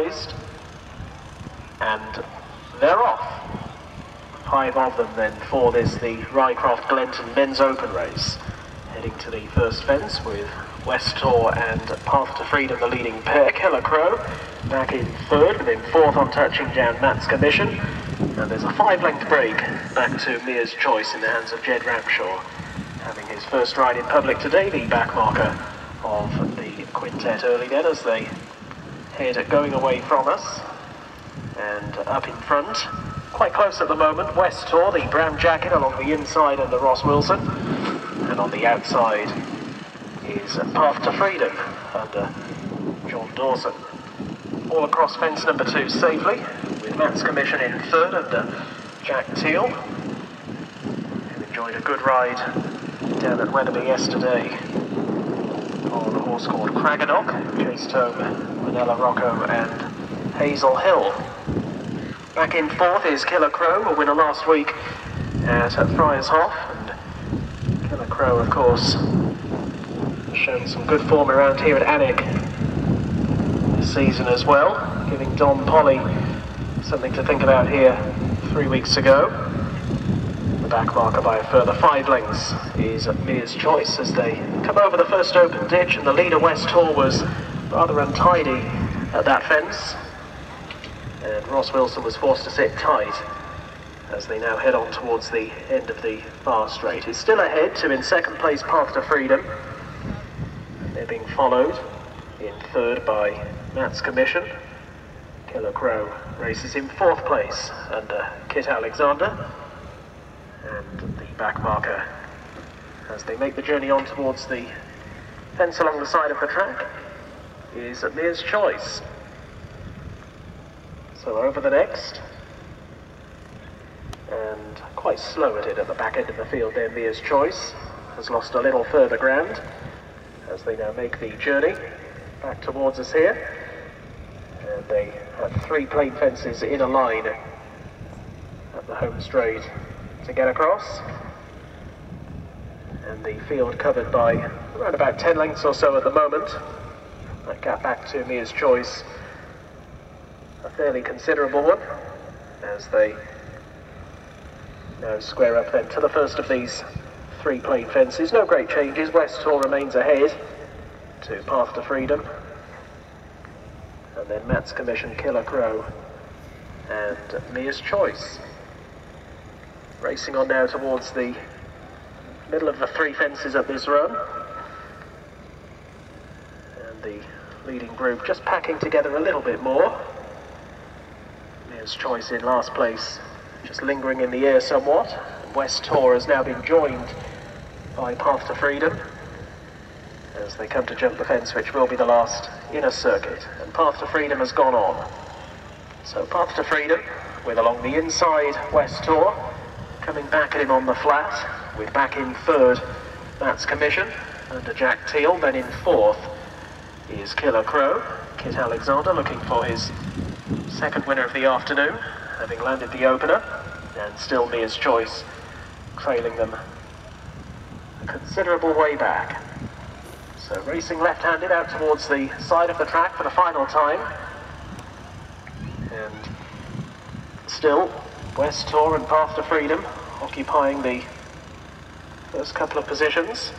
raised, and they're off. 5 of them then for this, the Rycroft Glenton Men's Open race. Heading to the first fence with West Torr and Path to Freedom, the leading pair. Killer Crow back in third, within fourth on touching down Matt's Commission. And there's a 5-length break back to Mears Choice in the hands of Jed Ramshaw, having his first ride in public today, the back marker of the quintet early then as they head going away from us. And up in front, quite close at the moment, West Torr, the brown jacket along the inside under R.Wilson. And on the outside is Path to Freedom under J.Dawson. All across fence number 2 safely, with Matt's Commission in third under J.Teal, who enjoyed a good ride down at Wennerby yesterday on a horse called Cragganock, chased home Manila Rocco and Hazel Hill. Back in fourth is Killer Crow, a winner last week at Friarshof. And Killer Crow, of course, has shown some good form around here at Alnwick this season as well, giving Don Polly something to think about here 3 weeks ago. The back marker by a further 5 lengths is Mears Choice as they come over the first open ditch, and the leader West Torr was rather untidy at that fence, and R.Wilson was forced to sit tight as they now head on towards the end of the far straight. He's still ahead to in second place Path to Freedom. They're being followed in third by Matt's Commission. Killer Crow races in fourth place under Kit Alexander. And the back marker, as they make the journey on towards the fence along the side of the track, is Mears Choice. So over the next, and quite slow at it at the back end of the field there, Mears Choice has lost a little further ground as they now make the journey back towards us here. And they have 3 plain fences in a line at the home straight to get across. And the field covered by around about 10 lengths or so at the moment. That gap back to Mears Choice, a fairly considerable one, as they now square up then to the first of these 3 plain fences. No great changes. West Torr remains ahead to Path to Freedom, and then Matt's Commission, Killer Crow and Mears Choice. Racing on now towards the middle of the 3 fences at this run, and the leading group just packing together a little bit more. Mears Choice in last place, just lingering in the air somewhat. West Torr has now been joined by Path to Freedom as they come to jump the fence, which will be the last inner circuit, and Path to Freedom has gone on. So Path to Freedom with along the inside West Torr, coming back at him on the flat, with back in third Matt's Commission under J.Teal. Then in fourth is Killer Crow, Kit Alexander looking for his second winner of the afternoon, having landed the opener, and still Mears Choice trailing them a considerable way back. So racing left-handed out towards the side of the track for the final time, and still West Torr and Path to Freedom occupying the first couple of positions.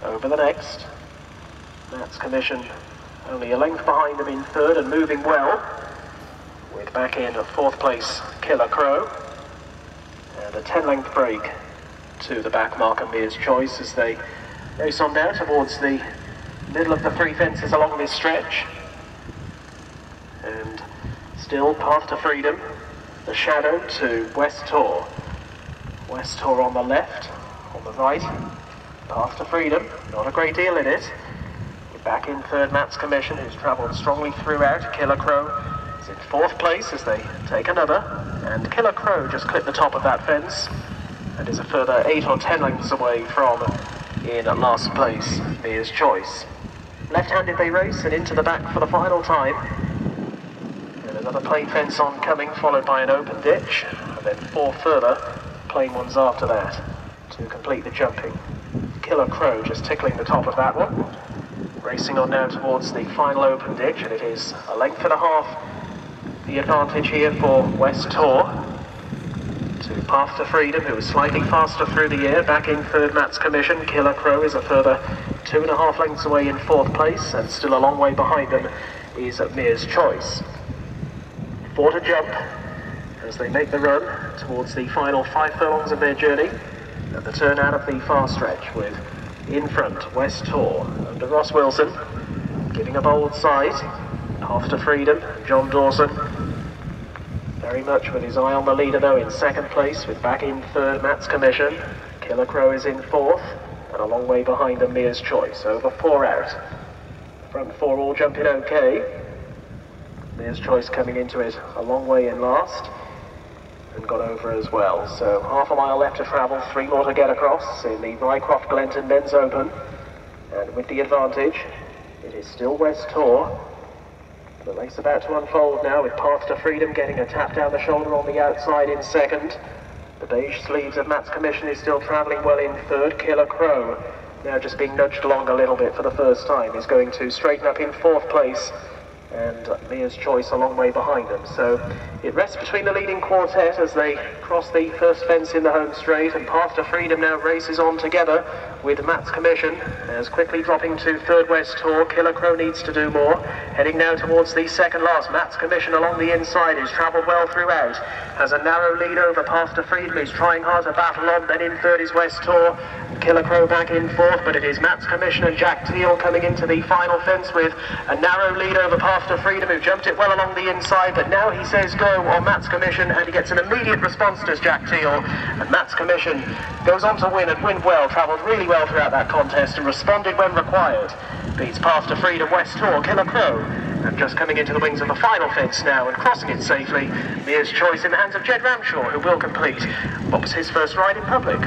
Over the next, Matt's Commission only a length behind them in third and moving well, with back in at fourth place Killer Crow, and a 10-length break to the back marker Mears Choice as they race on now towards the middle of the 3 fences along this stretch. And still Path to Freedom, the shadow to West Torr. West Torr on the left, on the right, Path to Freedom, not a great deal in it. Back in third Matt's Commission, who's travelled strongly throughout. Killer Crow is in fourth place as they take another, and Killer Crow just clipped the top of that fence and is a further 8 or 10 lengths away from in last place Mears Choice. Left-handed they race and into the back for the final time, and another plain fence oncoming, followed by an open ditch, and then 4 further plain ones after that to complete the jumping. Killer Crow just tickling the top of that one. Racing on now towards the final open ditch, and it is a length and a half the advantage here for West Torr to Path to Freedom, who was slightly faster through the air. Back in third, Matt's Commission. Killer Crow is a further 2.5 lengths away in fourth place, and still a long way behind them is Mears Choice. 4 to jump as they make the run towards the final 5 furlongs of their journey, and the turn out of the far stretch with in front West Torr under R.Wilson, giving a bold sight. Path to Freedom, J.Dawson very much with his eye on the leader though in second place, with back in third Matt's Commission. Killer Crow is in fourth, and a long way behind them Mears Choice, over 4 out. Front 4 all jumping okay. Mears Choice coming into it a long way in last, and got over as well. So half a mile left to travel, 3 more to get across in the Rycroft Glenton Men's Open, and with the advantage it is still West Torr. The race about to unfold now, with Path to Freedom getting a tap down the shoulder on the outside in second. The beige sleeves of Matt's Commission is still travelling well in third. Killer Crow, now just being nudged along a little bit for the first time, is going to straighten up in fourth place, and Mears Choice a long way behind them. So it rests between the leading quartet as they cross the first fence in the home straight, and Path to Freedom now races on together with Matt's Commission, as quickly dropping to third West Torr. Killer Crow needs to do more. Heading now towards the second last. Matt's Commission along the inside is travelled well throughout, has a narrow lead over Path to Freedom, who's trying hard to battle on. Then in third is West Torr, Killer Crow back in fourth, but it is Matt's Commission and J.Teal coming into the final fence with a narrow lead over Path to Freedom, who jumped it well along the inside, but now he says go on Matt's Commission, and he gets an immediate response to J.Teal, and Matt's Commission goes on to win, and win well, travelled really well throughout that contest and responded when required. Beats Path to Freedom, West Torr, Killer Crow, and just coming into the wings of the final fence now and crossing it safely, Mears Choice in the hands of Jed Ramshaw, who will complete what was his first ride in public.